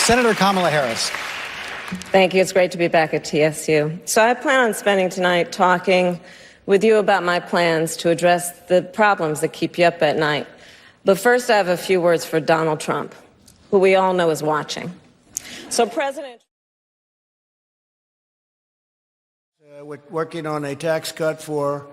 Senator Kamala Harris. Thank you. It's great to be back at TSU. So I plan on spending tonight talking with you about my plans to address the problems that keep you up at night. But first, I have a few words for Donald Trump, who we all know is watching. So, President... We're working on a tax cut for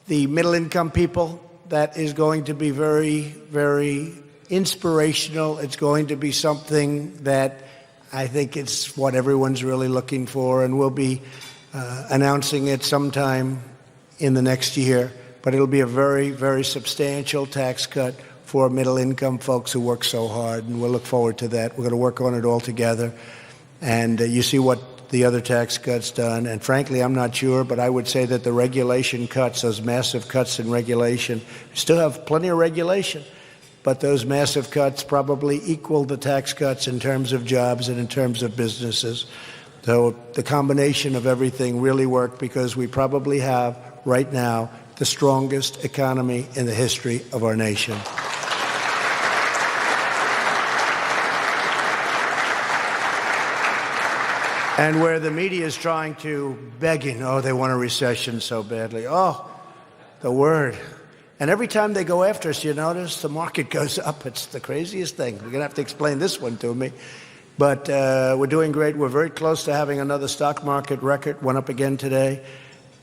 the middle-income people that is going to be very, very inspirational. It's going to be something that I think it's what everyone's really looking for, and we'll be announcing it sometime in the next year. But it'll be a very, very substantial tax cut for middle-income folks who work so hard, and we'll look forward to that. We're going to work on it all together. And you see what the other tax cuts done. And frankly, I'm not sure, but I would say that the regulation cuts, those massive cuts in regulation, we still have plenty of regulation, but those massive cuts probably equal the tax cuts in terms of jobs and in terms of businesses. So the combination of everything really worked, because we probably have right now the strongest economy in the history of our nation. And where the media is trying to begging, oh, they want a recession so badly. Oh, the word. And every time they go after us, you notice the market goes up. It's the craziest thing. You're going to have to explain this one to me. But we're doing great. We're very close to having another stock market record. Went up again today.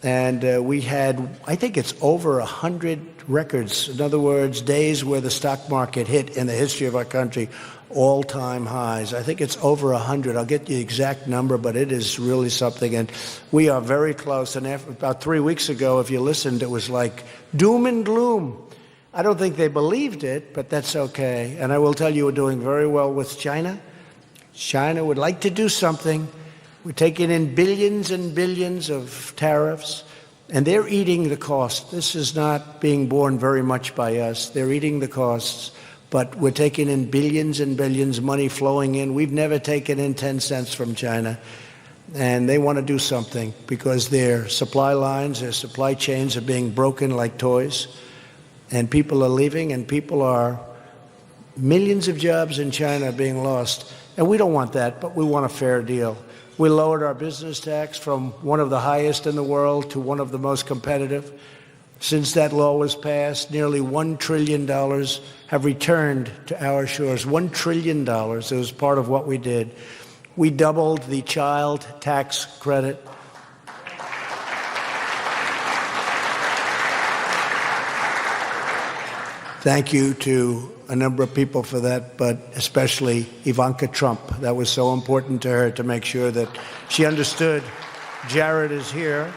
And we had, I think it's over 100 records. In other words, days where the stock market hit in the history of our country all-time highs. I think it's over 100. I'll get you the exact number, but it is really something. And we are very close. And after, about 3 weeks ago, if you listened, it was like doom and gloom. I don't think they believed it, but that's okay. And I will tell you, we're doing very well with China. China would like to do something. We're taking in billions and billions of tariffs, and they're eating the cost. This is not being borne very much by us. They're eating the costs. But we're taking in billions and billions, money flowing in. We've never taken in 10 cents from China. And they want to do something, because their supply lines, their supply chains are being broken like toys. And people are leaving, and millions of jobs in China are being lost. And we don't want that, but we want a fair deal. We lowered our business tax from one of the highest in the world to one of the most competitive. Since that law was passed, nearly $1 trillion have returned to our shores. $1 trillion. It was part of what we did. We doubled the child tax credit. Thank you to a number of people for that, but especially Ivanka Trump. That was so important to her, to make sure that she understood. Jared is here.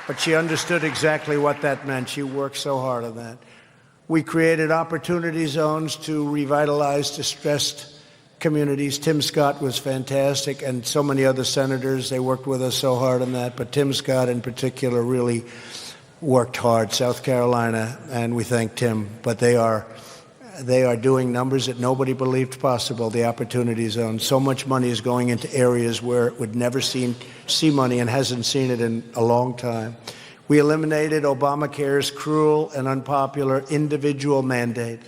But she understood exactly what that meant. She worked so hard on that. We created opportunity zones to revitalize distressed communities. Tim Scott was fantastic, and so many other senators. They worked with us so hard on that. But Tim Scott in particular really worked hard, South Carolina, and we thank Tim. But they are doing numbers that nobody believed possible, the opportunity zone. So much money is going into areas where it would never see money and hasn't seen it in a long time. We eliminated Obamacare's cruel and unpopular individual mandate.